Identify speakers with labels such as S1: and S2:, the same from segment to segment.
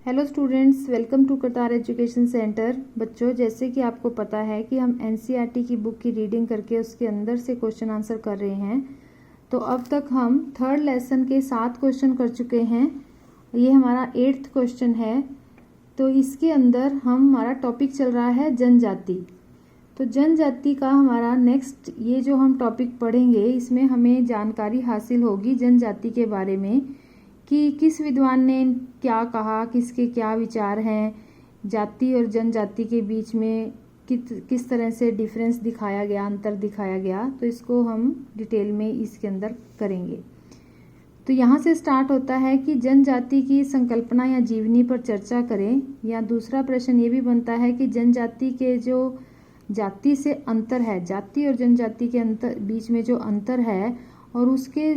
S1: Hello students, welcome to Kartar education centre. बच्चों, जैसे कि आपको पता है कि हम एनसीईआरटी की बुक की रीडिंग करके उसके अंदर से क्वेश्चन आंसर कर रहे हैं। तो अब तक हम थर्ड लेसन के 7 क्वेश्चन कर चुके हैं। ये हमारा 8th क्वेश्चन है। तो इसके अंदर हमारा टॉपिक चल रहा है जनजाति। तो जनजाति का हमारा नेक्स्ट ये जो हम टॉपिक पढ़ेंगे, इसमें हमें जानकारी हासिल होगी जनजाति के बारे में कि किस विद्वान ने क्या कहा, किसके क्या विचार हैं, जाति और जनजाति के बीच में किस तरह से डिफरेंस दिखाया गया, अंतर दिखाया गया। तो इसको हम डिटेल में इसके अंदर करेंगे। तो यहाँ से स्टार्ट होता है कि जनजाति की संकल्पना या जीवनी पर चर्चा करें। या दूसरा प्रश्न ये भी बनता है कि जनजाति के जो जाति से अंतर है, जाति और जनजाति के बीच में जो अंतर है और उसके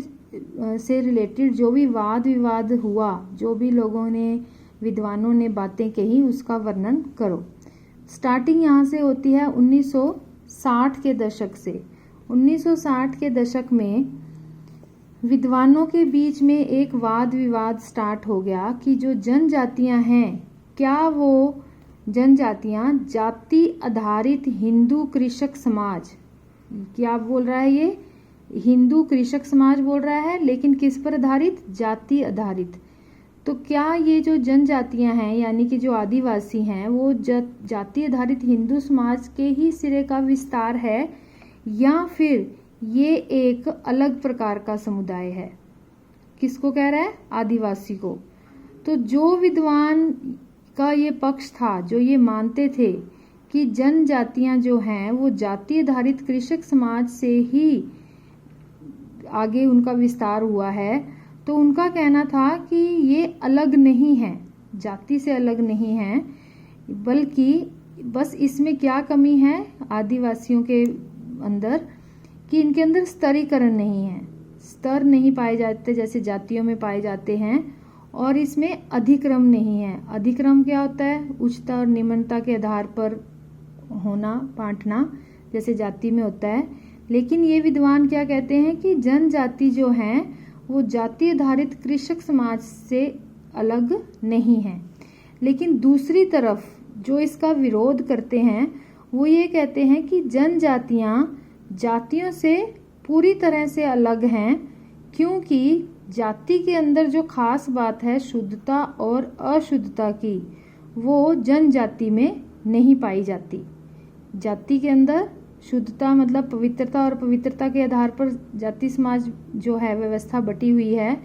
S1: से रिलेटेड जो भी वाद विवाद हुआ, जो भी लोगों ने विद्वानों ने बातें कही, उसका वर्णन करो। स्टार्टिंग यहाँ से होती है 1960 के दशक से। 1960 के दशक में विद्वानों के बीच में एक वाद विवाद स्टार्ट हो गया कि जो जनजातियां हैं, क्या वो जनजातियां जाति आधारित हिंदू कृषक समाज, क्या बोल रहा है ये हिंदू कृषक समाज बोल रहा है, लेकिन किस पर आधारित? जाति आधारित। तो क्या ये जो जनजातियां हैं यानी कि जो आदिवासी हैं वो जाति आधारित हिंदू समाज के ही सिरे का विस्तार है या फिर ये एक अलग प्रकार का समुदाय है? किसको कह रहा है? आदिवासी को। तो जो विद्वान का ये पक्ष था, जो ये मानते थे कि जनजातियां जो हैं वो जाति आधारित कृषक समाज से ही आगे उनका विस्तार हुआ है, तो उनका कहना था कि ये अलग नहीं है, जाति से अलग नहीं है, बल्कि बस इसमें क्या कमी है आदिवासियों के अंदर कि इनके अंदर स्तरीकरण नहीं है, स्तर नहीं पाए जाते जैसे जातियों में पाए जाते हैं, और इसमें अधिक्रम नहीं है। अधिक्रम क्या होता है? उच्चता और निम्नता के आधार पर होना, बांटना, जैसे जाति में होता है। लेकिन ये विद्वान क्या कहते हैं कि जनजाति जो हैं वो जाति आधारित कृषक समाज से अलग नहीं है। लेकिन दूसरी तरफ जो इसका विरोध करते हैं वो ये कहते हैं कि जनजातियां जातियों से पूरी तरह से अलग हैं, क्योंकि जाति के अंदर जो खास बात है शुद्धता और अशुद्धता की, वो जनजाति में नहीं पाई जाती। जाति के अंदर शुद्धता मतलब पवित्रता, और पवित्रता के आधार पर जाति समाज जो है व्यवस्था बटी हुई है,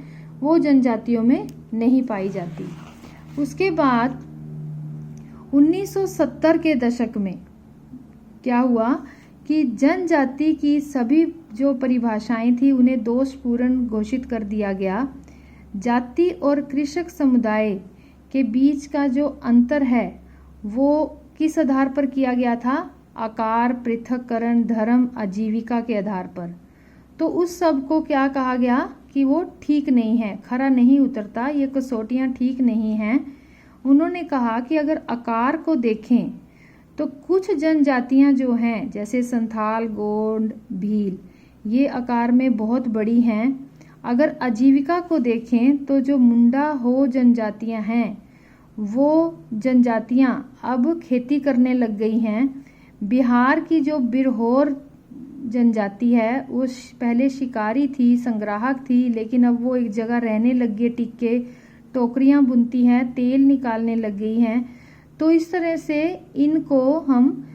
S1: वो जनजातियों में नहीं पाई जाती। उसके बाद 1970 के दशक में क्या हुआ कि जनजाति की सभी जो परिभाषाएं थी उन्हें दोषपूर्ण घोषित कर दिया गया। जाति और कृषक समुदाय के बीच का जो अंतर है वो किस आधार पर किया गया था? आकार, पृथक्करण, धर्म, आजीविका के आधार पर। तो उस सब को क्या कहा गया कि वो ठीक नहीं है, खरा नहीं उतरता, ये कसौटियाँ ठीक नहीं हैं। उन्होंने कहा कि अगर आकार को देखें तो कुछ जनजातियां जो हैं जैसे संथाल, गोंड, भील, ये आकार में बहुत बड़ी हैं। अगर आजीविका को देखें तो जो मुंडा हो जनजातियां हैं वो जनजातियां अब खेती करने लग गई हैं। बिहार की जो बिरहोर जनजाति है वो पहले शिकारी थी, संग्राहक थी, लेकिन अब वो एक जगह रहने लग गई, टिक के टोकरियां बुनती हैं, तेल निकालने लग गई हैं। तो इस तरह से इनको हम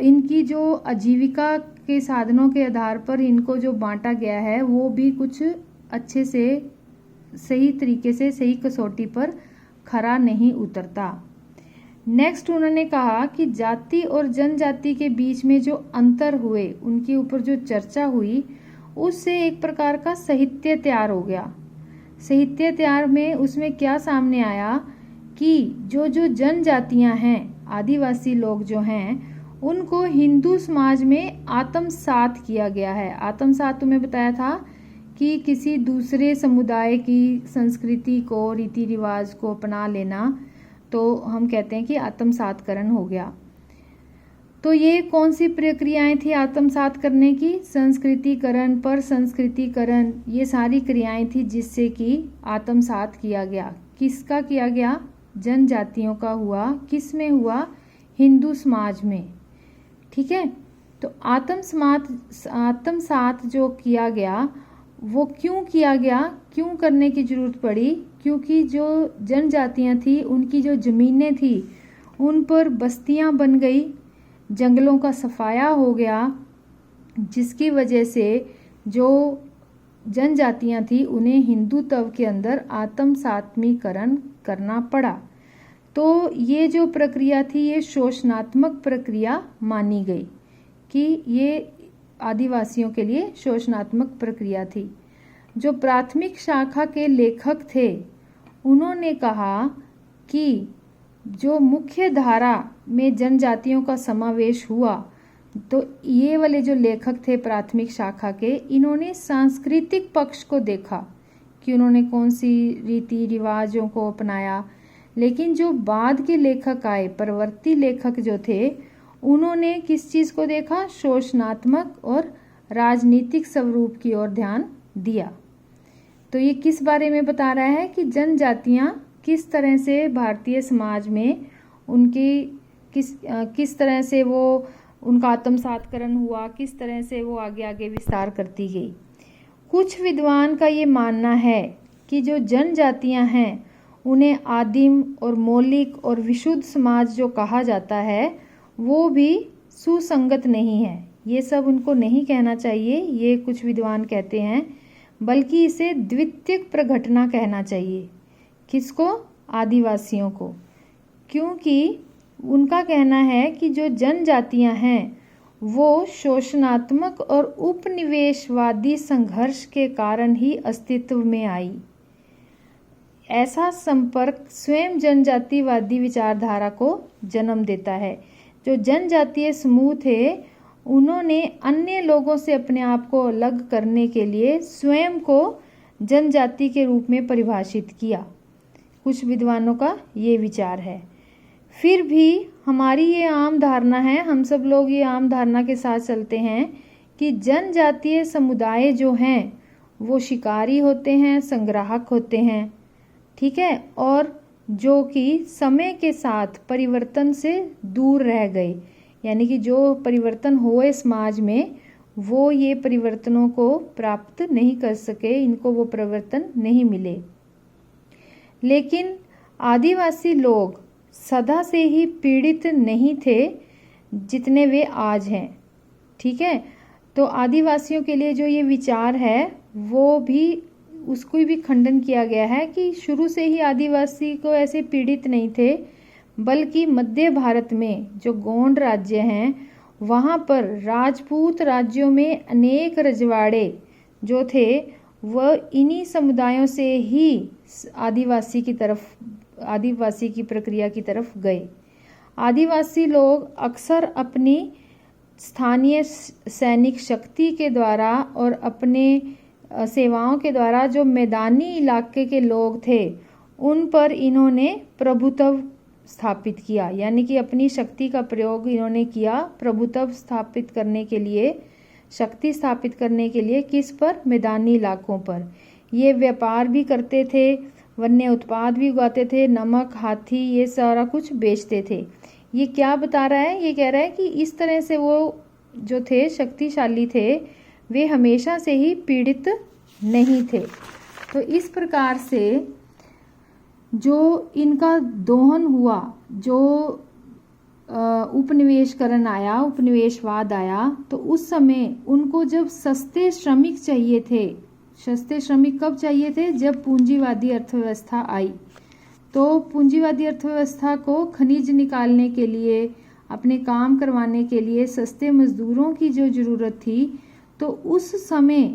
S1: इनकी जो आजीविका के साधनों के आधार पर इनको जो बांटा गया है वो भी कुछ अच्छे से सही तरीके से सही कसौटी पर खरा नहीं उतरता। नेक्स्ट उन्होंने कहा कि जाति और जनजाति के बीच में जो अंतर हुए, उनके ऊपर जो चर्चा हुई, उससे एक प्रकार का साहित्य तैयार हो गया। साहित्य तैयार में उसमें क्या सामने आया कि जो जनजातियां हैं, आदिवासी लोग जो हैं, उनको हिंदू समाज में आत्मसात किया गया है। आत्मसात तुम्हें बताया था कि किसी दूसरे समुदाय की संस्कृति को, रीति रिवाज को अपना लेना, तो हम कहते हैं कि आत्मसातकरण हो गया। तो ये कौन सी प्रक्रियाएं थी आत्मसात करने की? संस्कृतिकरण, पर संस्कृतिकरण, ये सारी क्रियाएं थी जिससे कि आत्मसात किया गया। किसका किया गया? जनजातियों का हुआ, किस में हुआ? हिंदू समाज में। ठीक है, तो आत्मसात जो किया गया वो क्यों किया गया, क्यों करने की जरूरत पड़ी? क्योंकि जो जनजातियां थी उनकी जो ज़मीनें थी उन पर बस्तियां बन गई, जंगलों का सफाया हो गया, जिसकी वजह से जो जनजातियां थी उन्हें हिंदुत्व के अंदर आत्मसात्मीकरण करना पड़ा। तो ये जो प्रक्रिया थी ये शोषणात्मक प्रक्रिया मानी गई कि ये आदिवासियों के लिए शोषणात्मक प्रक्रिया थी। जो प्राथमिक शाखा के लेखक थे उन्होंने कहा कि जो मुख्य धारा में जनजातियों का समावेश हुआ, तो ये वाले जो लेखक थे प्राथमिक शाखा के, इन्होंने सांस्कृतिक पक्ष को देखा कि उन्होंने कौन सी रीति रिवाजों को अपनाया। लेकिन जो बाद के लेखक आए, परवर्ती लेखक जो थे, उन्होंने किस चीज़ को देखा? शोषणात्मक और राजनीतिक स्वरूप की ओर ध्यान दिया। तो ये किस बारे में बता रहा है कि जनजातियां किस तरह से भारतीय समाज में उनकी किस तरह से वो उनका आत्मसातकरण हुआ, किस तरह से वो आगे आगे विस्तार करती गई। कुछ विद्वान का ये मानना है कि जो जनजातियां हैं उन्हें आदिम और मौलिक और विशुद्ध समाज जो कहा जाता है वो भी सुसंगत नहीं है। ये सब उनको नहीं कहना चाहिए, ये कुछ विद्वान कहते हैं, बल्कि इसे द्वितीयक प्रघटना कहना चाहिए। किसको? आदिवासियों को। क्योंकि उनका कहना है कि जो जनजातियां हैं वो शोषणात्मक और उपनिवेशवादी संघर्ष के कारण ही अस्तित्व में आई। ऐसा संपर्क स्वयं जनजातिवादी विचारधारा को जन्म देता है। जो जनजातीय समूह थे उन्होंने अन्य लोगों से अपने आप को अलग करने के लिए स्वयं को जनजाति के रूप में परिभाषित किया। कुछ विद्वानों का ये विचार है। फिर भी हमारी ये आम धारणा है, हम सब लोग ये आम धारणा के साथ चलते हैं कि जनजातीय समुदाय जो हैं वो शिकारी होते हैं, संग्राहक होते हैं, ठीक है, और जो कि समय के साथ परिवर्तन से दूर रह गए। यानी कि जो परिवर्तन हुए समाज में वो ये परिवर्तनों को प्राप्त नहीं कर सके, इनको वो परिवर्तन नहीं मिले। लेकिन आदिवासी लोग सदा से ही पीड़ित नहीं थे जितने वे आज हैं। ठीक है, तो आदिवासियों के लिए जो ये विचार है वो भी, उसको भी खंडन किया गया है कि शुरू से ही आदिवासी को ऐसे पीड़ित नहीं थे, बल्कि मध्य भारत में जो गोंड राज्य हैं वहाँ पर राजपूत राज्यों में अनेक रजवाड़े जो थे वह इन्हीं समुदायों से ही आदिवासी की प्रक्रिया की तरफ गए। आदिवासी लोग अक्सर अपनी स्थानीय सैनिक शक्ति के द्वारा और अपने सेवाओं के द्वारा जो मैदानी इलाके के लोग थे उन पर इन्होंने प्रभुत्व स्थापित किया। यानी कि अपनी शक्ति का प्रयोग इन्होंने किया प्रभुत्व स्थापित करने के लिए, शक्ति स्थापित करने के लिए। किस पर? मैदानी इलाकों पर। ये व्यापार भी करते थे, वन्य उत्पाद भी उगाते थे, नमक, हाथी, ये सारा कुछ बेचते थे। ये क्या बता रहा है? ये कह रहा है कि इस तरह से वो जो थे शक्तिशाली थे, वे हमेशा से ही पीड़ित नहीं थे। तो इस प्रकार से जो इनका दोहन हुआ, जो उपनिवेशकरण आया, उपनिवेशवाद आया, तो उस समय उनको जब सस्ते श्रमिक चाहिए थे, सस्ते श्रमिक कब चाहिए थे? जब पूंजीवादी अर्थव्यवस्था आई। तो पूंजीवादी अर्थव्यवस्था को खनिज निकालने के लिए, अपने काम करवाने के लिए सस्ते मजदूरों की जो ज़रूरत थी, तो उस समय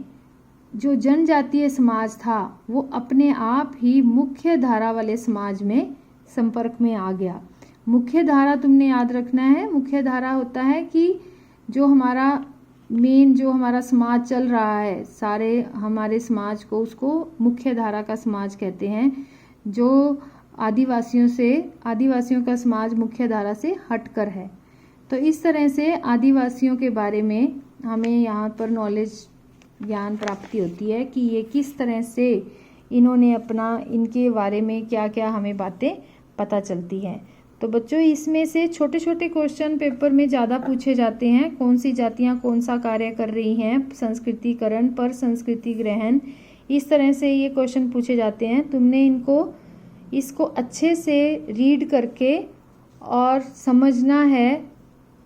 S1: जो जनजातीय समाज था वो अपने आप ही मुख्य धारा वाले समाज में संपर्क में आ गया। मुख्य धारा तुमने याद रखना है, मुख्य धारा होता है कि जो हमारा मेन, जो हमारा समाज चल रहा है, सारे हमारे समाज को, उसको मुख्य धारा का समाज कहते हैं। जो आदिवासियों का समाज मुख्य धारा से हटकर है। तो इस तरह से आदिवासियों के बारे में हमें यहाँ पर नॉलेज, ज्ञान प्राप्ति होती है कि ये किस तरह से इन्होंने अपना, इनके बारे में क्या क्या हमें बातें पता चलती है। तो बच्चों इसमें से छोटे छोटे क्वेश्चन पेपर में ज़्यादा पूछे जाते हैं। कौन सी जातियाँ कौन सा कार्य कर रही हैं, संस्कृतिकरण पर संस्कृति ग्रहण, इस तरह से ये क्वेश्चन पूछे जाते हैं। तुमने इसको अच्छे से रीड करके और समझना है,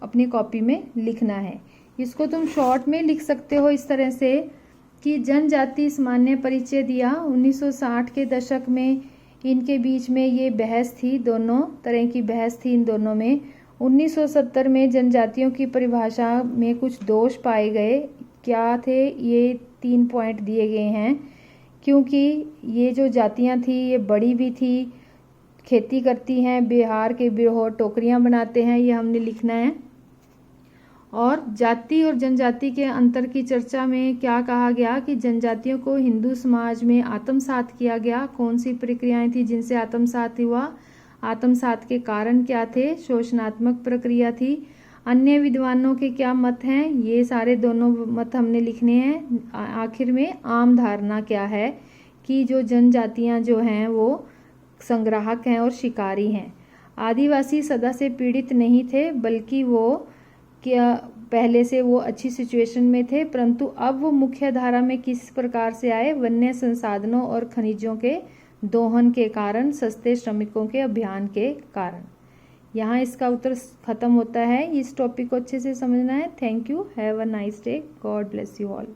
S1: अपनी कॉपी में लिखना है। इसको तुम शॉर्ट में लिख सकते हो इस तरह से कि जनजाति सामान्य परिचय दिया। 1960 के दशक में इनके बीच में ये बहस थी, दोनों तरह की बहस थी इन दोनों में। 1970 में जनजातियों की परिभाषा में कुछ दोष पाए गए। क्या थे? ये 3 पॉइंट दिए गए हैं। क्योंकि ये जो जातियां थी ये बड़ी भी थी, खेती करती हैं, बिहार के बिरहोर टोकरियां बनाते हैं, ये हमने लिखना है। और जाति और जनजाति के अंतर की चर्चा में क्या कहा गया कि जनजातियों को हिंदू समाज में आत्मसात किया गया। कौन सी प्रक्रियाएं थी जिनसे आत्मसात हुआ, आत्मसात के कारण क्या थे, शोषणात्मक प्रक्रिया थी। अन्य विद्वानों के क्या मत हैं, ये सारे दोनों मत हमने लिखने हैं। आखिर में आम धारणा क्या है कि जो जनजातियां जो हैं वो संग्राहक हैं और शिकारी हैं। आदिवासी सदा से पीड़ित नहीं थे, बल्कि वो क्या पहले से वो अच्छी सिचुएशन में थे, परंतु अब वो मुख्य धारा में किस प्रकार से आए, वन्य संसाधनों और खनिजों के दोहन के कारण, सस्ते श्रमिकों के अभियान के कारण। यहाँ इसका उत्तर खत्म होता है। इस टॉपिक को अच्छे से समझना है। Thank you, have a nice day, God bless you all.